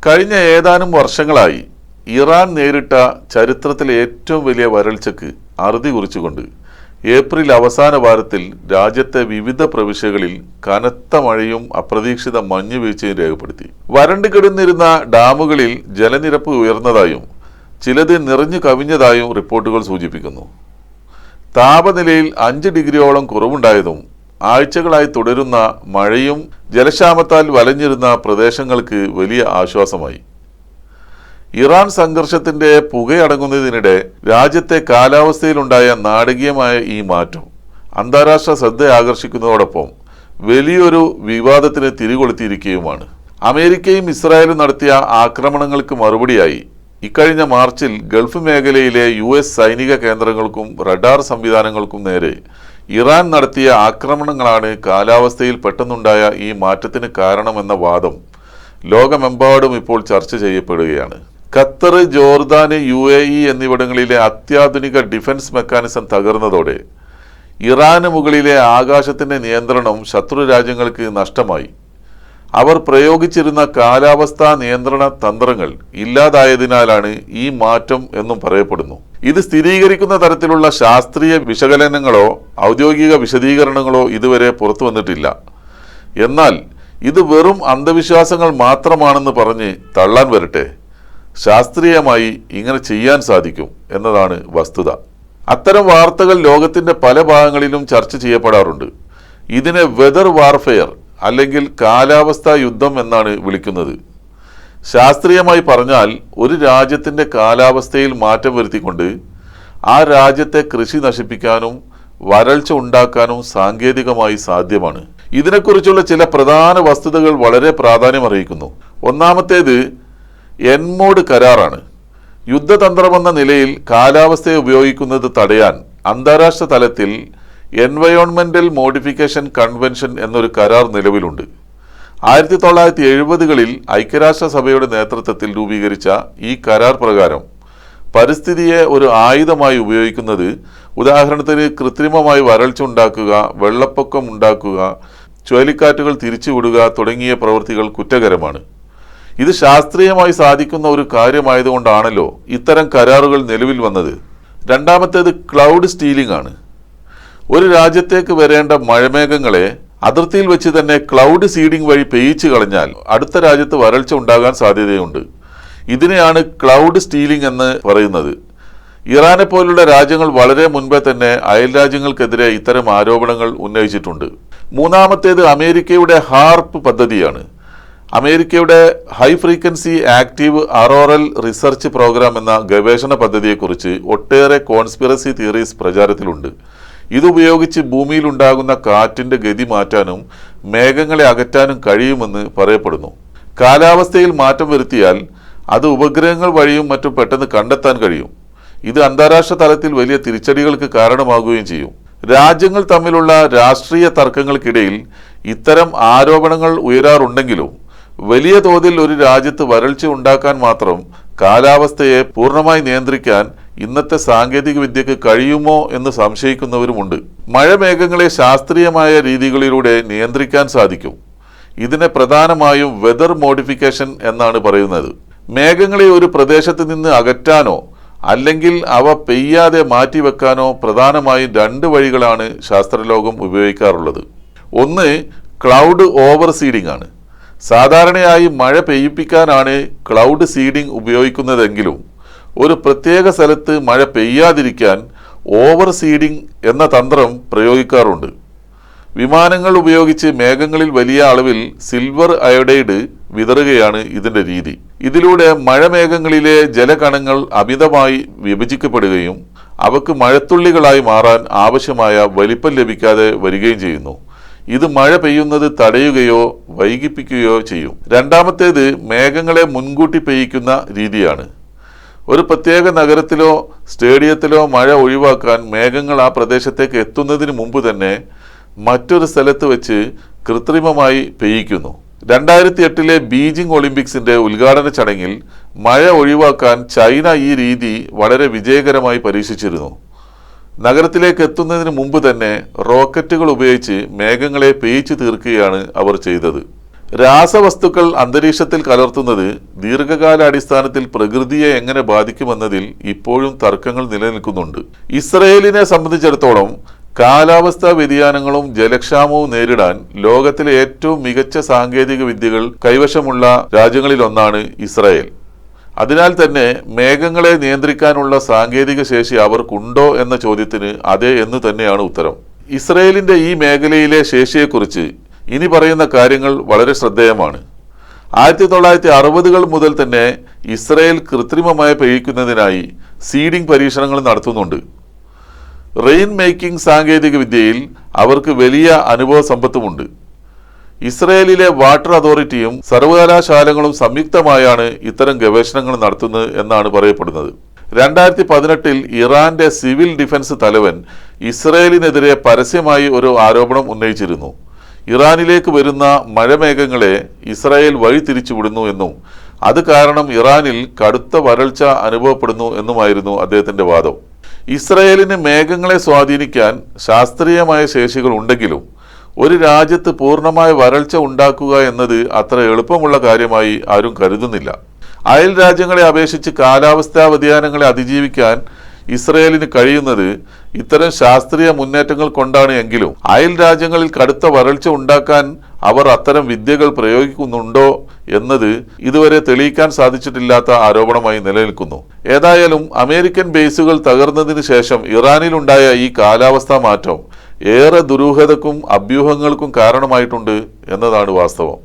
കഴിഞ്ഞ ഏതാനും വർഷങ്ങളായി ഇറാൻ നേരിട്ട ചരിത്രത്തിലെ ഏറ്റവും വലിയ വരൾച്ചയ്ക്ക് അറുതി കുറിച്ചുകൊണ്ട് ഏപ്രിൽ അവസാന വാരത്തിൽ രാജ്യത്തെ വിവിധ പ്രവിശ്യകളിൽ കനത്ത മഴയും അപ്രതീക്ഷിത മഞ്ഞുവീഴ്ചയും രേഖപ്പെടുത്തി. വരണ്ടു കിടന്നിരുന്ന ഡാമുകളിൽ ജലനിരപ്പ് ഉയർന്നതായും ചിലത് നിറഞ്ഞു കവിഞ്ഞതായും റിപ്പോർട്ടുകൾ സൂചിപ്പിക്കുന്നു. താപനിലയിൽ 5 ഡിഗ്രിയോളം കുറവുണ്ടായതും ആഴ്ചകളായി തുടരുന്ന മഴയും ജലക്ഷാമത്താൽ വലഞ്ഞിരുന്ന പ്രദേശങ്ങൾക്ക് വലിയ ആശ്വാസമായി. ഇറാൻ സംഘർഷത്തിന്റെ പുകയടങ്ങുന്നതിനിടെ രാജ്യത്തെ കാലാവസ്ഥയിലുണ്ടായ നാടകീയമായ ഈ മാറ്റം അന്താരാഷ്ട്ര ശ്രദ്ധ ആകർഷിക്കുന്നതോടൊപ്പം വലിയൊരു വിവാദത്തിന് തിരികൊളുത്തിയിരിക്കുകയുമാണ്. അമേരിക്കയും ഇസ്രായേലും നടത്തിയ ആക്രമണങ്ങൾക്ക് മറുപടിയായി ഇക്കഴിഞ്ഞ മാർച്ചിൽ ഗൾഫ് മേഖലയിലെ US സൈനിക കേന്ദ്രങ്ങൾക്കും റഡാർ സംവിധാനങ്ങൾക്കും നേരെ ഇറാൻ നടത്തിയ ആക്രമണങ്ങളാണ് കാലാവസ്ഥയിൽ പെട്ടെന്നുണ്ടായ ഈ മാറ്റത്തിന് കാരണമെന്ന വാദം ലോകമെമ്പാടും ഇപ്പോൾ ചർച്ച ചെയ്യപ്പെടുകയാണ്. ഖത്തർ, ജോർദാൻ, UAE എന്നിവിടങ്ങളിലെ അത്യാധുനിക ഡിഫൻസ് മെക്കാനിസം തകർന്നതോടെ ഇറാന് മുകളിലെ ആകാശത്തിന്റെ നിയന്ത്രണം ശത്രു രാജ്യങ്ങൾക്ക് നഷ്ടമായി. അവർ പ്രയോഗിച്ചിരുന്ന കാലാവസ്ഥാ നിയന്ത്രണ തന്ത്രങ്ങൾ ഇല്ലാതായതിനാലാണ് ഈ മാറ്റം എന്നും പറയപ്പെടുന്നു. ഇത് സ്ഥിരീകരിക്കുന്ന തരത്തിലുള്ള ശാസ്ത്രീയ വിശകലനങ്ങളോ ഔദ്യോഗിക വിശദീകരണങ്ങളോ ഇതുവരെ പുറത്തു വന്നിട്ടില്ല. എന്നാൽ ഇത് വെറും അന്ധവിശ്വാസങ്ങൾ മാത്രമാണെന്ന് പറഞ്ഞ് തള്ളാൻ വരട്ടെ, ശാസ്ത്രീയമായി ഇങ്ങനെ ചെയ്യാൻ സാധിക്കും എന്നതാണ് വസ്തുത. അത്തരം വാർത്തകൾ ലോകത്തിന്റെ പല ഭാഗങ്ങളിലും ചർച്ച ചെയ്യപ്പെടാറുണ്ട്. ഇതിനെ വെതർ വാർഫെയർ അല്ലെങ്കിൽ കാലാവസ്ഥാ യുദ്ധം എന്നാണ് വിളിക്കുന്നത്. ശാസ്ത്രീയമായി പറഞ്ഞാൽ ഒരു രാജ്യത്തിന്റെ കാലാവസ്ഥയിൽ മാറ്റം വരുത്തിക്കൊണ്ട് ആ രാജ്യത്തെ കൃഷി നശിപ്പിക്കാനും വരൾച്ച ഉണ്ടാക്കാനും സാങ്കേതികമായി സാധ്യമാണ്. ഇതിനെക്കുറിച്ചുള്ള ചില പ്രധാന വസ്തുതകൾ വളരെ പ്രാധാന്യമർഹിക്കുന്നു. ഒന്നാമത്തേത് എൻമോഡ് കരാറാണ്. യുദ്ധതന്ത്രമെന്ന നിലയിൽ കാലാവസ്ഥയെ ഉപയോഗിക്കുന്നത് തടയാൻ അന്താരാഷ്ട്ര തലത്തിൽ എൻവയോൺമെന്റൽ മോഡിഫിക്കേഷൻ കൺവെൻഷൻ എന്നൊരു കരാർ നിലവിലുണ്ട്. 1970കളിൽ ഐക്യരാഷ്ട്രസഭയുടെ നേതൃത്വത്തിൽ രൂപീകരിച്ച ഈ കരാർ പ്രകാരം പരിസ്ഥിതിയെ ഒരു ആയുധമായി ഉപയോഗിക്കുന്നത്, ഉദാഹരണത്തിന് കൃത്രിമമായി വരൾച്ച ഉണ്ടാക്കുക, വെള്ളപ്പൊക്കം ഉണ്ടാക്കുക, ചുഴലിക്കാറ്റുകൾ തിരിച്ചുവിടുക തുടങ്ങിയ പ്രവൃത്തികൾ കുറ്റകരമാണ്. ഇത് ശാസ്ത്രീയമായി സാധിക്കുന്ന ഒരു കാര്യമായതുകൊണ്ടാണല്ലോ ഇത്തരം കരാറുകൾ നിലവിൽ വന്നത്. രണ്ടാമത്തേത് ക്ലൗഡ് സ്റ്റീലിംഗ് ആണ്. ഒരു രാജ്യത്തേക്ക് വരേണ്ട മഴമേഘങ്ങളെ അതിർത്തിയിൽ വെച്ച് തന്നെ ക്ലൗഡ് സീഡിംഗ് വഴി പെയ്യിച്ചു കളഞ്ഞാൽ അടുത്ത രാജ്യത്ത് വരൾച്ച ഉണ്ടാകാൻ സാധ്യതയുണ്ട്. ഇതിനെയാണ് ക്ലൗഡ് സ്റ്റീലിംഗ് എന്ന് പറയുന്നത്. ഇറാനെ പോലുള്ള രാജ്യങ്ങൾ വളരെ മുൻപേ തന്നെ അയൽ രാജ്യങ്ങൾക്കെതിരെ ഇത്തരം ആരോപണങ്ങൾ ഉന്നയിച്ചിട്ടുണ്ട്. മൂന്നാമത്തേത് അമേരിക്കയുടെ ഹാർപ്പ് പദ്ധതിയാണ്. അമേരിക്കയുടെ high frequency active auroral research program എന്ന ഗവേഷണ പദ്ധതിയെക്കുറിച്ച് ഒട്ടേറെ കോൺസ്പിറസി തിയറീസ് പ്രചാരത്തിലുണ്ട്. ഇതുപയോഗിച്ച് ഭൂമിയിലുണ്ടാകുന്ന കാറ്റിന്റെ ഗതി മാറ്റാനും മേഘങ്ങളെ അകറ്റാനും കഴിയുമെന്ന് പറയപ്പെടുന്നു. കാലാവസ്ഥയിൽ മാറ്റം വരുത്തിയാൽ അത് ഉപഗ്രഹങ്ങൾ വഴിയും മറ്റും പെട്ടെന്ന് കണ്ടെത്താൻ കഴിയും. ഇത് അന്താരാഷ്ട്ര തലത്തിൽ വലിയ തിരിച്ചടികൾക്ക് കാരണമാകുകയും ചെയ്യും. രാജ്യങ്ങൾ തമ്മിലുള്ള രാഷ്ട്രീയ തർക്കങ്ങൾക്കിടയിൽ ഇത്തരം ആരോപണങ്ങൾ ഉയരാറുണ്ടെങ്കിലും വലിയ തോതിൽ ഒരു രാജ്യത്ത് വരൾച്ച ഉണ്ടാക്കാൻ മാത്രം കാലാവസ്ഥയെ പൂർണ്ണമായി നിയന്ത്രിക്കാൻ ഇന്നത്തെ സാങ്കേതിക വിദ്യക്ക് കഴിയുമോ എന്ന് സംശയിക്കുന്നവരുമുണ്ട്. മഴമേഘങ്ങളെ ശാസ്ത്രീയമായ രീതികളിലൂടെ നിയന്ത്രിക്കാൻ സാധിക്കും. ഇതിനെ പ്രധാനമായും വെതർ മോഡിഫിക്കേഷൻ എന്നാണ് പറയുന്നത്. മേഘങ്ങളെ ഒരു പ്രദേശത്ത് നിന്ന് അകറ്റാനോ അല്ലെങ്കിൽ അവ പെയ്യാതെ മാറ്റിവെക്കാനോ പ്രധാനമായും 2 വഴികളാണ് ശാസ്ത്രലോകം ഉപയോഗിക്കാറുള്ളത്. ഒന്ന് ക്ലൗഡ് ഓവർ സീഡിംഗ് ആണ്. സാധാരണയായി മഴ പെയ്യിപ്പിക്കാനാണ് ക്ലൗഡ് സീഡിംഗ് ഉപയോഗിക്കുന്നതെങ്കിലും ഒരു പ്രത്യേക സ്ഥലത്ത് മഴ പെയ്യാതിരിക്കാൻ ഓവർ സീഡിംഗ് എന്ന തന്ത്രം പ്രയോഗിക്കാറുണ്ട്. വിമാനങ്ങൾ ഉപയോഗിച്ച് മേഘങ്ങളിൽ വലിയ അളവിൽ സിൽവർ അയോഡൈഡ് വിതറുകയാണ് ഇതിന്റെ രീതി. ഇതിലൂടെ മഴമേഘങ്ങളിലെ ജലകണങ്ങൾ അമിതമായി വിഭജിക്കപ്പെടുകയും അവക്ക് മഴത്തുള്ളികളായി മാറാൻ ആവശ്യമായ വലിപ്പം ലഭിക്കാതെ വരികയും ചെയ്യുന്നു. ഇത് മഴ പെയ്യുന്നത് തടയുകയോ വൈകിപ്പിക്കുകയോ ചെയ്യും. രണ്ടാമത്തേത് മേഘങ്ങളെ മുൻകൂട്ടി പെയ്യിക്കുന്ന രീതിയാണ്. ഒരു പ്രത്യേക നഗരത്തിലോ സ്റ്റേഡിയത്തിലോ മഴ ഒഴിവാക്കാൻ മേഘങ്ങൾ ആ പ്രദേശത്തേക്ക് എത്തുന്നതിന് മുമ്പ് തന്നെ മറ്റൊരു സ്ഥലത്ത് വെച്ച് കൃത്രിമമായി പെയ്യിക്കുന്നു. 2008 ബീജിംഗ് ഒളിമ്പിക്സിന്റെ ഉദ്ഘാടന ചടങ്ങിൽ മഴ ഒഴിവാക്കാൻ ചൈന ഈ രീതി വളരെ വിജയകരമായി പരീക്ഷിച്ചിരുന്നു. നഗരത്തിലേക്ക് എത്തുന്നതിന് മുമ്പ് തന്നെ റോക്കറ്റുകൾ ഉപയോഗിച്ച് മേഘങ്ങളെ പെയ്ച്ചു തീർക്കുകയാണ് അവർ ചെയ്തത്. രാസവസ്തുക്കൾ അന്തരീക്ഷത്തിൽ കലർത്തുന്നത് ദീർഘകാലാടിസ്ഥാനത്തിൽ പ്രകൃതിയെ എങ്ങനെ ബാധിക്കുമെന്നതിൽ ഇപ്പോഴും തർക്കങ്ങൾ നിലനിൽക്കുന്നുണ്ട്. ഇസ്രയേലിനെ സംബന്ധിച്ചിടത്തോളം കാലാവസ്ഥാ വ്യതിയാനങ്ങളും ജലക്ഷാമവും നേരിടാൻ ലോകത്തിലെ ഏറ്റവും മികച്ച സാങ്കേതിക വിദ്യകൾ കൈവശമുള്ള രാജ്യങ്ങളിലൊന്നാണ് ഇസ്രായേൽ. അതിനാൽ തന്നെ മേഘങ്ങളെ നിയന്ത്രിക്കാനുള്ള സാങ്കേതിക ശേഷി അവർക്കുണ്ടോ എന്ന ചോദ്യത്തിന് അതെ എന്ന് തന്നെയാണ് ഉത്തരം. ഇസ്രയേലിന്റെ ഈ മേഖലയിലെ ശേഷിയെക്കുറിച്ച് ഇനി പറയുന്ന കാര്യങ്ങൾ വളരെ ശ്രദ്ധേയമാണ്. 1960-കൾ മുതൽ തന്നെ ഇസ്രയേൽ കൃത്രിമമായി പെയ്യിക്കുന്നതിനായി സീഡിംഗ് പരീക്ഷണങ്ങൾ നടത്തുന്നുണ്ട്. റെയിൻ മേക്കിംഗ് സാങ്കേതിക വിദ്യയിൽ അവർക്ക് വലിയ അനുഭവ സമ്പത്തുമുണ്ട്. ഇസ്രയേലിലെ വാട്ടർ അതോറിറ്റിയും സർവകലാശാലകളും സംയുക്തമായാണ് ഇത്തരം ഗവേഷണങ്ങൾ നടത്തുന്നത് എന്നാണ് പറയപ്പെടുന്നത്. 2018-ൽ ഇറാന്റെ സിവിൽ ഡിഫൻസ് തലവൻ ഇസ്രയേലിനെതിരെ പരസ്യമായി ഒരു ആരോപണം ഉന്നയിച്ചിരുന്നു. ഇറാനിലേക്ക് വരുന്ന മഴമേഘങ്ങളെ ഇസ്രായേൽ വഴിതിരിച്ചുവിടുന്നു എന്നും അത് കാരണം ഇറാനിൽ കടുത്ത വരൾച്ച അനുഭവപ്പെടുന്നു എന്നുമായിരുന്നു അദ്ദേഹത്തിന്റെ വാദം. ഇസ്രായേലിന് മേഘങ്ങളെ സ്വാധീനിക്കാൻ ശാസ്ത്രീയമായ ശേഷികൾ ഉണ്ടെങ്കിലും ഒരു രാജ്യത്ത് പൂർണ്ണമായ വരൾച്ച ഉണ്ടാക്കുക എന്നത് അത്ര എളുപ്പമുള്ള കാര്യമായി ആരും കരുതുന്നില്ല. അയൽ രാജ്യങ്ങളെ അപേക്ഷിച്ച് കാലാവസ്ഥാ വ്യതിയാനങ്ങളെ അതിജീവിക്കാൻ ഇസ്രയേലിന് കഴിയുന്നത് ഇത്തരം ശാസ്ത്രീയ മുന്നേറ്റങ്ങൾ കൊണ്ടാണ് എങ്കിലും അയൽ രാജ്യങ്ങളിൽ കടുത്ത വരൾച്ച ഉണ്ടാക്കാൻ അവർ അത്തരം വിദ്യകൾ പ്രയോഗിക്കുന്നുണ്ടോ എന്നത് ഇതുവരെ തെളിയിക്കാൻ സാധിച്ചിട്ടില്ലാത്ത ആരോപണമായി നിലനിൽക്കുന്നു. ഏതായാലും അമേരിക്കൻ ബേസുകൾ തകർന്നതിന് ശേഷം ഇറാനിലുണ്ടായ ഈ കാലാവസ്ഥാ മാറ്റം ഏറെ ദുരൂഹതക്കും അഭ്യൂഹങ്ങൾക്കും കാരണമായിട്ടുണ്ട് എന്നതാണ് വാസ്തവം.